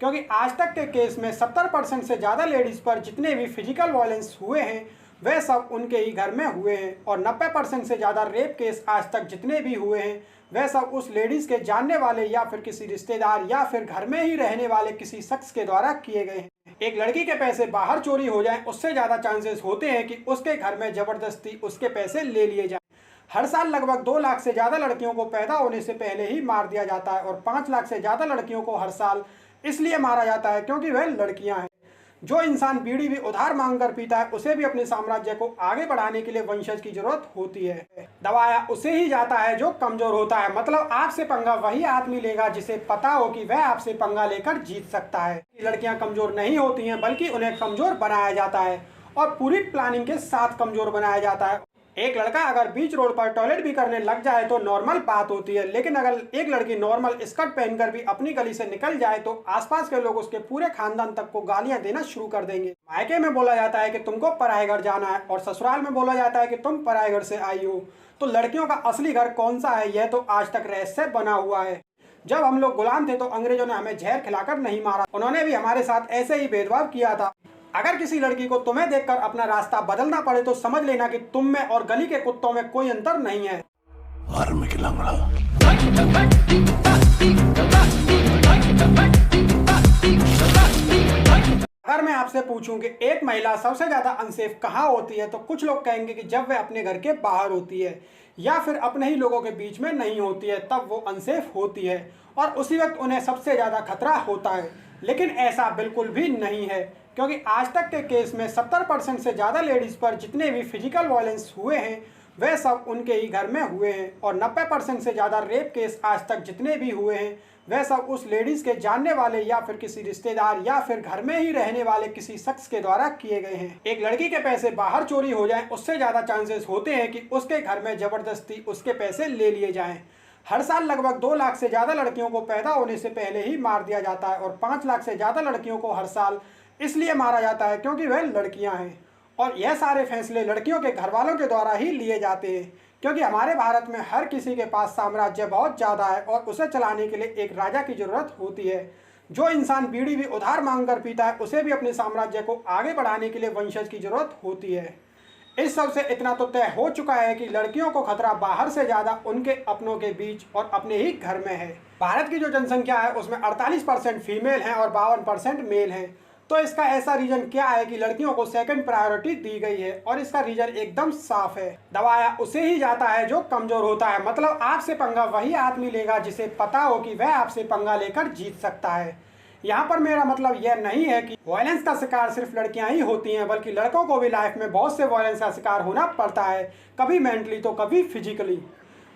क्योंकि आज तक के केस में 70% से ज़्यादा लेडीज़ पर जितने भी फिजिकल वायलेंस हुए हैं वह सब उनके ही घर में हुए हैं, और 90% से ज़्यादा रेप केस आज तक जितने भी हुए हैं वह सब उस लेडीज़ के जानने वाले या फिर किसी रिश्तेदार या फिर घर में ही रहने वाले किसी शख्स के द्वारा किए गए हैं। एक लड़की के पैसे बाहर चोरी हो जाएं, उससे ज़्यादा चांसेस होते हैं कि उसके घर में ज़बरदस्ती उसके पैसे ले लिए जाएं। हर साल लगभग 2 लाख से ज़्यादा लड़कियों को पैदा होने से पहले ही मार दिया जाता है, और 5 लाख से ज़्यादा लड़कियों को हर साल इसलिए मारा जाता है क्योंकि वह लड़कियां हैं। जो इंसान बीड़ी भी उधार मांग कर पीता है उसे भी अपने साम्राज्य को आगे बढ़ाने के लिए वंशज की जरूरत होती है। दबाया उसे ही जाता है जो कमजोर होता है, मतलब आपसे पंगा वही आदमी लेगा जिसे पता हो कि वह आपसे पंगा लेकर जीत सकता है। लड़कियां कमजोर नहीं होती हैं बल्कि उन्हें कमजोर बनाया जाता है, और पूरी प्लानिंग के साथ कमजोर बनाया जाता है। एक लड़का अगर बीच रोड पर टॉयलेट भी करने लग जाए तो नॉर्मल बात होती है, लेकिन अगर एक लड़की नॉर्मल स्कर्ट पहनकर भी अपनी गली से निकल जाए तो आसपास के लोग उसके पूरे खानदान तक को गालियां देना शुरू कर देंगे। मायके में बोला जाता है कि तुमको पराये घर जाना है, और ससुराल में बोला जाता है कि तुम पराये घर से आई हो। तो लड़कियों का असली घर कौन सा है यह तो आज तक रहस्य बना हुआ है। जब हम लोग गुलाम थे तो अंग्रेजों ने हमें जहर खिलाकर नहीं मारा, उन्होंने भी हमारे साथ ऐसे ही भेदभाव किया था। अगर किसी लड़की को तुम्हें देखकर अपना रास्ता बदलना पड़े तो समझ लेना कि तुम में और गली के कुत्तों में कोई अंतर नहीं है। अगर मैं आपसे पूछूं कि एक महिला सबसे ज्यादा अनसेफ कहाँ होती है तो कुछ लोग कहेंगे कि जब वह अपने घर के बाहर होती है या फिर अपने ही लोगों के बीच में नहीं होती है, तब वो अनसेफ होती है और उसी वक्त उन्हें सबसे ज्यादा खतरा होता है। लेकिन ऐसा बिल्कुल भी नहीं है, क्योंकि आज तक के केस में 70% से ज़्यादा लेडीज़ पर जितने भी फिजिकल वायलेंस हुए हैं वह सब उनके ही घर में हुए हैं, और 90% से ज़्यादा रेप केस आज तक जितने भी हुए हैं वह सब उस लेडीज़ के जानने वाले या फिर किसी रिश्तेदार या फिर घर में ही रहने वाले किसी शख्स के द्वारा किए गए हैं। एक लड़की के पैसे बाहर चोरी हो जाएं, उससे ज़्यादा चांसेस होते हैं कि उसके घर में ज़बरदस्ती उसके पैसे ले लिए जाएं। हर साल लगभग 2 लाख से ज़्यादा लड़कियों को पैदा होने से पहले ही मार दिया जाता है, और 5 लाख से ज़्यादा लड़कियों को हर साल इसलिए मारा जाता है क्योंकि वह लड़कियां हैं। और यह सारे फैसले लड़कियों के घर वालों के द्वारा ही लिए जाते हैं, क्योंकि हमारे भारत में हर किसी के पास साम्राज्य बहुत ज़्यादा है और उसे चलाने के लिए एक राजा की ज़रूरत होती है। जो इंसान बीड़ी भी उधार मांग कर पीता है उसे भी अपने साम्राज्य को आगे बढ़ाने के लिए वंशज की ज़रूरत होती है। इस सब से इतना तो तय हो चुका है कि लड़कियों को खतरा बाहर से ज़्यादा उनके अपनों के बीच और अपने ही घर में है। भारत की जो जनसंख्या है उसमें 48% फीमेल हैं और 52% मेल हैं। तो इसका ऐसा रीजन क्या है कि लड़कियों को सेकंड प्रायोरिटी दी गई है, और इसका रीजन एकदम साफ है। दबाया उसे ही जाता है जो कमजोर होता है, मतलब आपसे पंगा वही आदमी लेगा जिसे पता हो कि वह आपसे पंगा लेकर जीत सकता है। यहाँ पर मेरा मतलब यह नहीं है कि वायलेंस का शिकार सिर्फ लड़कियां ही होती हैं, बल्कि लड़कों को भी लाइफ में बहुत से वायलेंस का शिकार होना पड़ता है, कभी मेंटली तो कभी फिजिकली।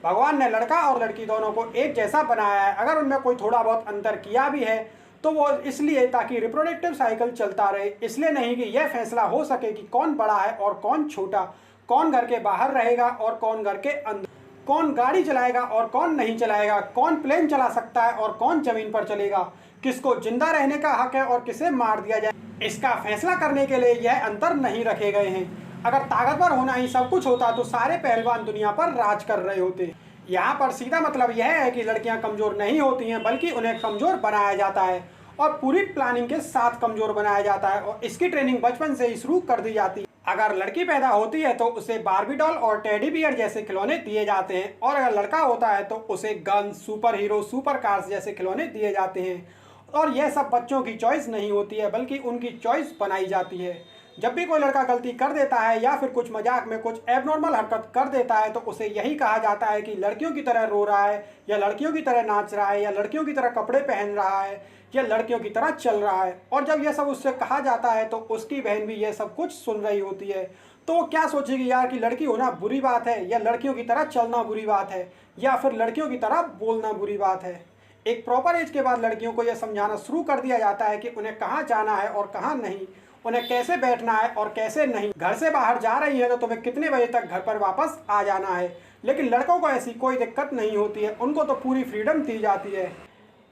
भगवान ने लड़का और लड़की दोनों को एक जैसा बनाया है। अगर उनमें कोई थोड़ा बहुत अंतर किया भी है तो वो इसलिए ताकि रिप्रोडक्टिव साइकिल चलता रहे, इसलिए नहीं कि यह फैसला हो सके कि कौन बड़ा है और कौन छोटा, कौन घर के बाहर रहेगा और कौन घर के अंदर, कौन गाड़ी चलाएगा और कौन नहीं चलाएगा, कौन प्लेन चला सकता है और कौन जमीन पर चलेगा, किसको जिंदा रहने का हक है और किसे मार दिया जाए, इसका फैसला करने के लिए यह अंतर नहीं रखे गए हैं। अगर ताकतवर होना ही सब कुछ होता तो सारे पहलवान दुनिया पर राज कर रहे होते। यहाँ पर सीधा मतलब यह है कि लड़कियां कमजोर नहीं होती हैं बल्कि उन्हें कमजोर बनाया जाता है, और पूरी प्लानिंग के साथ कमजोर बनाया जाता है, और इसकी ट्रेनिंग बचपन से ही शुरू कर दी जाती है। अगर लड़की पैदा होती है तो उसे बार्बी डॉल और टेडी बियर जैसे खिलौने दिए जाते हैं, और अगर लड़का होता है तो उसे gun, super hero, super cars जैसे खिलौने दिए जाते हैं। और यह सब बच्चों की चॉइस नहीं होती है बल्कि उनकी चॉइस बनाई जाती है। जब भी कोई लड़का गलती कर देता है या फिर कुछ मजाक में कुछ एबनॉर्मल हरकत कर देता है तो उसे यही कहा जाता है कि लड़कियों की तरह रो रहा है, या लड़कियों की तरह नाच रहा है, या लड़कियों की तरह कपड़े पहन रहा है, या लड़कियों की तरह चल रहा है। और जब यह सब उससे कहा जाता है तो उसकी बहन भी यह सब कुछ सुन रही होती है, तो वो क्या सोचेगी यार कि लड़की होना बुरी बात है, या लड़कियों की तरह चलना बुरी बात है, या फिर लड़कियों की तरह बोलना बुरी बात है। एक प्रॉपर एज के बाद लड़कियों को यह समझाना शुरू कर दिया जाता है कि उन्हें कहाँ जाना है और कहाँ नहीं, उन्हें कैसे बैठना है और कैसे नहीं। घर से बाहर जा रही है तो तुम्हें कितने बजे तक घर पर वापस आ जाना है। लेकिन लड़कों को ऐसी कोई दिक्कत नहीं होती है, उनको तो पूरी फ्रीडम दी जाती है।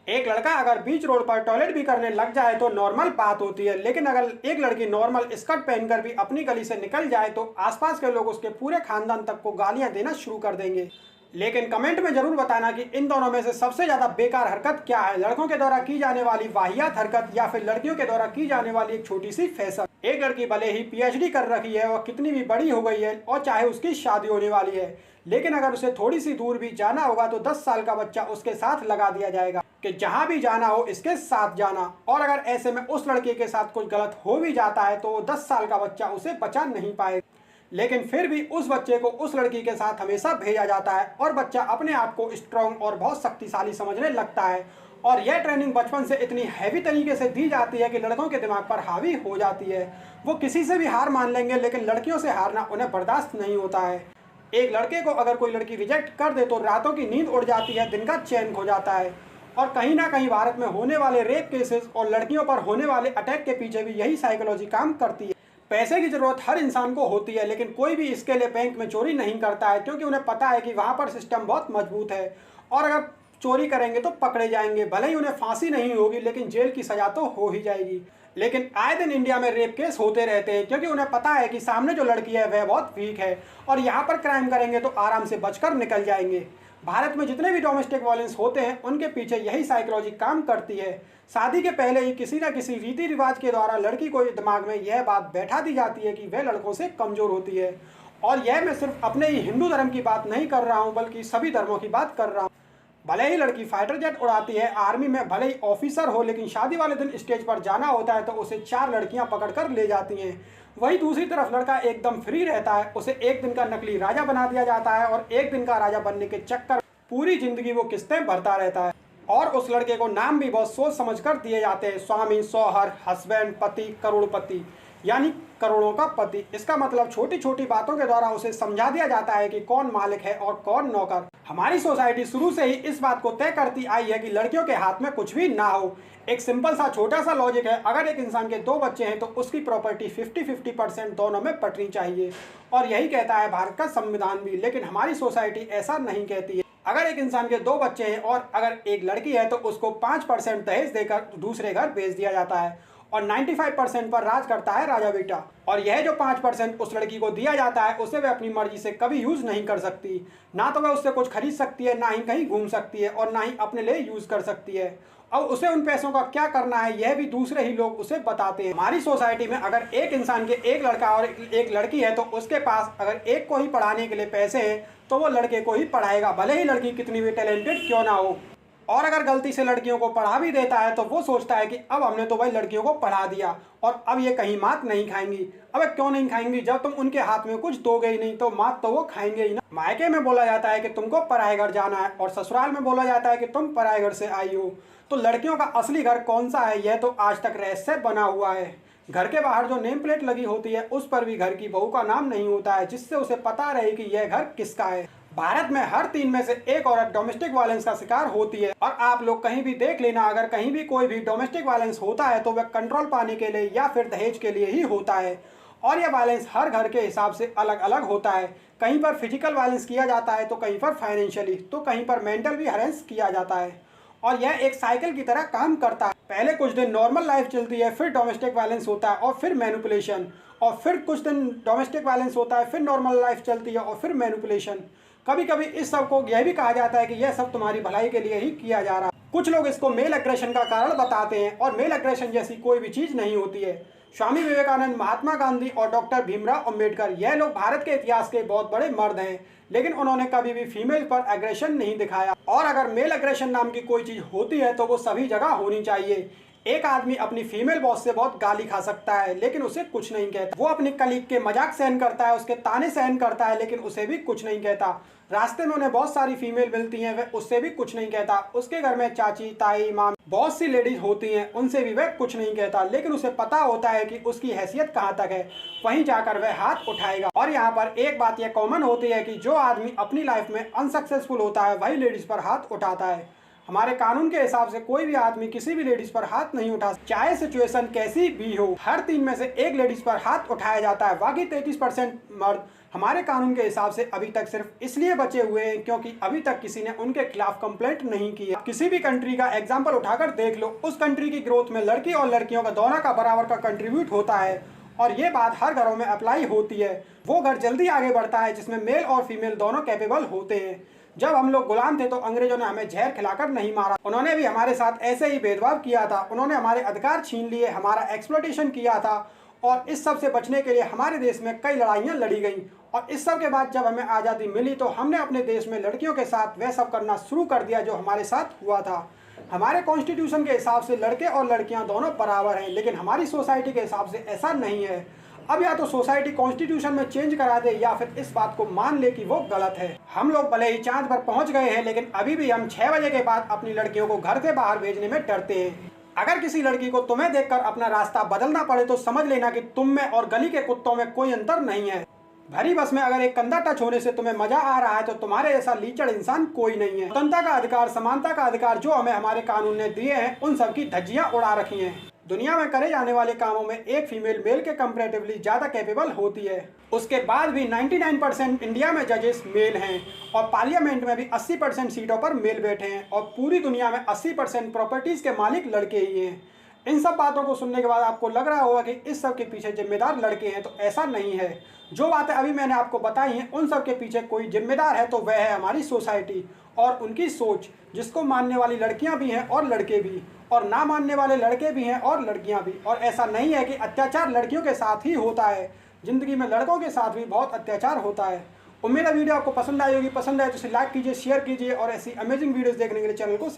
एक लड़का अगर बीच रोड पर टॉयलेट भी करने लग जाए तो नॉर्मल बात होती है, लेकिन अगर एक लड़की नॉर्मल स्कर्ट पहनकर भी अपनी गली से निकल जाए तो आसपास के लोग उसके पूरे खानदान तक को गालियां देना शुरू कर देंगे। लेकिन कमेंट में जरूर बताना कि इन दोनों में से सबसे ज्यादा बेकार हरकत क्या है, लड़कों के द्वारा की जाने वाली वाहियात हरकत या फिर लड़कियों के द्वारा की जाने वाली एक छोटी सी फैशन। एक लड़की भले ही पीएचडी कर रखी है और कितनी भी बड़ी हो गई है और चाहे उसकी शादी होने वाली है, लेकिन अगर उसे थोड़ी सी दूर भी जाना होगा तो 10 साल का बच्चा उसके साथ लगा दिया जाएगा कि जहां भी जाना हो इसके साथ जाना। और अगर ऐसे में उस लड़के के साथ कुछ गलत हो भी जाता है तो 10 साल का बच्चा उसे बचा नहीं पाएगा, लेकिन फिर भी उस बच्चे को उस लड़की के साथ हमेशा भेजा जाता है और बच्चा अपने आप को स्ट्रॉन्ग और बहुत शक्तिशाली समझने लगता है। और यह ट्रेनिंग बचपन से इतनी हैवी तरीके से दी जाती है कि लड़कों के दिमाग पर हावी हो जाती है। वो किसी से भी हार मान लेंगे, लेकिन लड़कियों से हारना उन्हें बर्दाश्त नहीं होता है। एक लड़के को अगर कोई लड़की रिजेक्ट कर दे तो रातों की नींद उड़ जाती है, दिन का चैन खो जाता है। और कहीं ना कहीं भारत में होने वाले रेप केसेस और लड़कियों पर होने वाले अटैक के पीछे भी यही साइकोलॉजी काम करती है। पैसे की जरूरत हर इंसान को होती है, लेकिन कोई भी इसके लिए बैंक में चोरी नहीं करता है, क्योंकि उन्हें पता है कि वहाँ पर सिस्टम बहुत मजबूत है और अगर चोरी करेंगे तो पकड़े जाएंगे। भले ही उन्हें फांसी नहीं होगी, लेकिन जेल की सजा तो हो ही जाएगी। लेकिन आए दिन इंडिया में रेप केस होते रहते हैं, क्योंकि उन्हें पता है कि सामने जो लड़की है वह बहुत वीक है और यहाँ पर क्राइम करेंगे तो आराम से बचकर निकल जाएंगे। भारत में जितने भी डोमेस्टिक वायलेंस होते हैं उनके पीछे यही साइकोलॉजी काम करती है। शादी के पहले ही किसी न किसी रीति रिवाज के द्वारा लड़की को दिमाग में यह बात बैठा दी जाती है कि वह लड़कों से कमजोर होती है। और यह मैं सिर्फ अपने ही हिंदू धर्म की बात नहीं कर रहा हूँ, बल्कि सभी धर्मों की बात कर रहा हूँ। भले ही लड़की फाइटर जेट उड़ाती है, आर्मी में भले ही ऑफिसर हो, लेकिन शादी वाले दिन स्टेज पर जाना होता है तो उसे 4 लड़कियां पकड़कर ले जाती हैं। वही दूसरी तरफ लड़का एकदम फ्री रहता है, उसे एक दिन का नकली राजा बना दिया जाता है और एक दिन का राजा बनने के चक्कर पूरी जिंदगी वो किस्तें भरता रहता है। और उस लड़के को नाम भी बहुत सोच समझ कर दिए जाते हैं, स्वामी, शौहर, हस्बैंड, पति, करोड़पति, यानी करोड़ों का पति। इसका मतलब छोटी छोटी बातों के द्वारा उसे समझा दिया जाता है कि कौन मालिक है और कौन नौकर। हमारी सोसाइटी शुरू से ही इस बात को तय करती आई है कि लड़कियों के हाथ में कुछ भी ना हो। एक सिंपल सा छोटा सा लॉजिक है, अगर एक इंसान के 2 बच्चे हैं तो उसकी प्रॉपर्टी 50-50% दोनों में बंटनी चाहिए, और यही कहता है भारत का संविधान भी। लेकिन हमारी सोसाइटी ऐसा नहीं कहती है। अगर एक इंसान के 2 बच्चे हैं और अगर एक लड़की है तो उसको 5% दहेज देकर दूसरे घर भेज दिया जाता है और 95% पर राज करता है राजा बेटा। और यह जो 5% उस लड़की को दिया जाता है उसे वह अपनी मर्जी से कभी यूज नहीं कर सकती। ना तो वह उससे कुछ खरीद सकती है, ना ही कहीं घूम सकती है और ना ही अपने लिए यूज कर सकती है। अब उसे उन पैसों का क्या करना है यह भी दूसरे ही लोग उसे बताते हैं। हमारी सोसाइटी में अगर एक इंसान के एक लड़का और एक लड़की है तो उसके पास अगर एक को ही पढ़ाने के लिए पैसे हैं तो वो लड़के को ही पढ़ाएगा, भले ही लड़की कितनी भी टैलेंटेड क्यों ना हो। और अगर गलती से लड़कियों को पढ़ा भी देता है तो वो सोचता है कि अब हमने तो भाई लड़कियों को पढ़ा दिया और अब ये कहीं मात नहीं खाएंगी। अब क्यों नहीं खाएंगी, जब तुम उनके हाथ में कुछ दोगे ही नहीं तो मात तो वो खाएंगे ही ना। मायके में बोला जाता है कि तुमको पराए घर जाना है और ससुराल में बोला जाता है कि तुम पराए घर से आई हो। तो लड़कियों का असली घर कौन सा है यह तो आज तक रहस्य बना हुआ है। घर के बाहर जो नेम प्लेट लगी होती है उस पर भी घर की बहू का नाम नहीं होता है, जिससे उसे पता रहे कि यह घर किसका है। भारत में हर 3 में से एक औरत डोमेस्टिक वायलेंस का शिकार होती है। और आप लोग कहीं भी देख लेना, अगर कहीं भी कोई भी डोमेस्टिक वायलेंस होता है तो वह कंट्रोल पाने के लिए या फिर दहेज के लिए ही होता है। और यह वायलेंस हर घर के हिसाब से अलग अलग होता है। कहीं पर फिजिकल वायलेंस किया जाता है तो कहीं पर फाइनेंशियली, तो कहीं पर मेंटल भी हरेस किया जाता है। और यह एक साइकिल की तरह काम करता है। पहले कुछ दिन नॉर्मल लाइफ चलती है, फिर डोमेस्टिक वायलेंस होता है और फिर मैनिपुलेशन, और फिर कुछ दिन डोमेस्टिक वायलेंस होता है, फिर नॉर्मल लाइफ चलती है और फिर मैनिपुलेशन। कभी कभी इस सब को यह भी कहा जाता है कि यह सब तुम्हारी भलाई के लिए ही किया जा रहा है। कुछ लोग इसको मेल एग्रेशन का कारण बताते हैं, और मेल एग्रेशन जैसी कोई भी चीज नहीं होती है। स्वामी विवेकानंद, महात्मा गांधी और डॉक्टर भीमराव अंबेडकर, यह लोग भारत के इतिहास के बहुत बड़े मर्द हैं, लेकिन उन्होंने कभी भी फीमेल पर एग्रेशन नहीं दिखाया। और अगर मेल एग्रेशन नाम की कोई चीज होती है तो वो सभी जगह होनी चाहिए। एक आदमी अपनी फीमेल बॉस से बहुत गाली खा सकता है लेकिन उसे कुछ नहीं कहता। वो अपनी कलीग के मजाक सहन करता है, उसके ताने सहन करता है, लेकिन उसे भी कुछ नहीं कहता। रास्ते में उन्हें बहुत सारी फीमेल मिलती हैं, वह उससे भी कुछ नहीं कहता। उसके घर में चाची, ताई, माँ, बहुत सी लेडीज होती हैं, उनसे भी वह कुछ नहीं कहता, लेकिन उसे पता होता है कि उसकी हैसियत कहाँ तक है, वहीं जाकर वह हाथ उठाएगा। और यहाँ पर एक बात यह कॉमन होती है कि जो आदमी अपनी लाइफ में अनसक्सेसफुल होता है वही लेडीज पर हाथ उठाता है। हमारे कानून के हिसाब से कोई भी आदमी किसी भी लेडीज पर हाथ नहीं उठा, चाहे सिचुएशन कैसी भी हो। हर 3 में से एक लेडीज पर हाथ उठाया जाता है। बाकी 33% मर्द हमारे कानून के हिसाब से अभी तक सिर्फ इसलिए बचे हुए हैं क्योंकि अभी तक किसी ने उनके खिलाफ कंप्लेंट नहीं की है। किसी भी कंट्री का एग्जाम्पल उठाकर देख लो, उस कंट्री की ग्रोथ में लड़की और लड़कियों का दोनों का बराबर का कंट्रीब्यूट होता है, और ये बात हर घरों में अप्लाई होती है। वो घर जल्दी आगे बढ़ता है जिसमें मेल और फीमेल दोनों कैपेबल होते हैं। जब हम लोग गुलाम थे तो अंग्रेजों ने हमें जहर खिलाकर नहीं मारा, उन्होंने भी हमारे साथ ऐसे ही भेदभाव किया था। उन्होंने हमारे अधिकार छीन लिए, हमारा एक्सप्लॉयटेशन किया था और इस सब से बचने के लिए हमारे देश में कई लड़ाइयाँ लड़ी गई। और इस सब के बाद जब हमें आज़ादी मिली तो हमने अपने देश में लड़कियों के साथ वह सब करना शुरू कर दिया जो हमारे साथ हुआ था। हमारे कॉन्स्टिट्यूशन के हिसाब से लड़के और लड़कियां दोनों बराबर हैं, लेकिन हमारी सोसाइटी के हिसाब से ऐसा नहीं है। अब या तो सोसाइटी कॉन्स्टिट्यूशन में चेंज करा दे या फिर इस बात को मान ले कि वो गलत है। हम लोग भले ही चांद पर पहुंच गए हैं, लेकिन अभी भी हम 6 बजे के बाद अपनी लड़कियों को घर से बाहर भेजने में डरते हैं। अगर किसी लड़की को तुम्हें देखकर अपना रास्ता बदलना पड़े तो समझ लेना कि तुम में और गली के कुत्तों में कोई अंतर नहीं है। भरी बस में अगर एक कंधा टच होने से तुम्हें मजा आ रहा है तो तुम्हारे जैसा लीचड़ इंसान कोई नहीं है। स्वतंत्रता का अधिकार, समानता का अधिकार जो हमें हमारे कानून ने दिए हैं, उन सब की धज्जियां उड़ा रखी हैं। दुनिया में करे जाने वाले कामों में एक फीमेल मेल के कंपैरेटिवली ज़्यादा कैपेबल होती है। उसके बाद भी 99% इंडिया में जजेस मेल हैं और पार्लियामेंट में भी 80% सीटों पर मेल बैठे हैं और पूरी दुनिया में 80% प्रॉपर्टीज़ के मालिक लड़के ही हैं। इन सब बातों को सुनने के बाद आपको लग रहा होगा कि इस सब के पीछे जिम्मेदार लड़के हैं, तो ऐसा नहीं है। जो बातें अभी मैंने आपको बताई हैं उन सब के पीछे कोई जिम्मेदार है तो वह है हमारी सोसाइटी और उनकी सोच, जिसको मानने वाली लड़कियां भी हैं और लड़के भी, और ना मानने वाले लड़के भी हैं और लड़कियां भी। और ऐसा नहीं है कि अत्याचार लड़कियों के साथ ही होता है, ज़िंदगी में लड़कों के साथ भी बहुत अत्याचार होता है। उम्मीद है वीडियो आपको पसंद आई होगी। पसंद आए तो इसे लाइक कीजिए, शेयर कीजिए और ऐसी अमेजिंग वीडियोज़ देखने के लिए चैनल को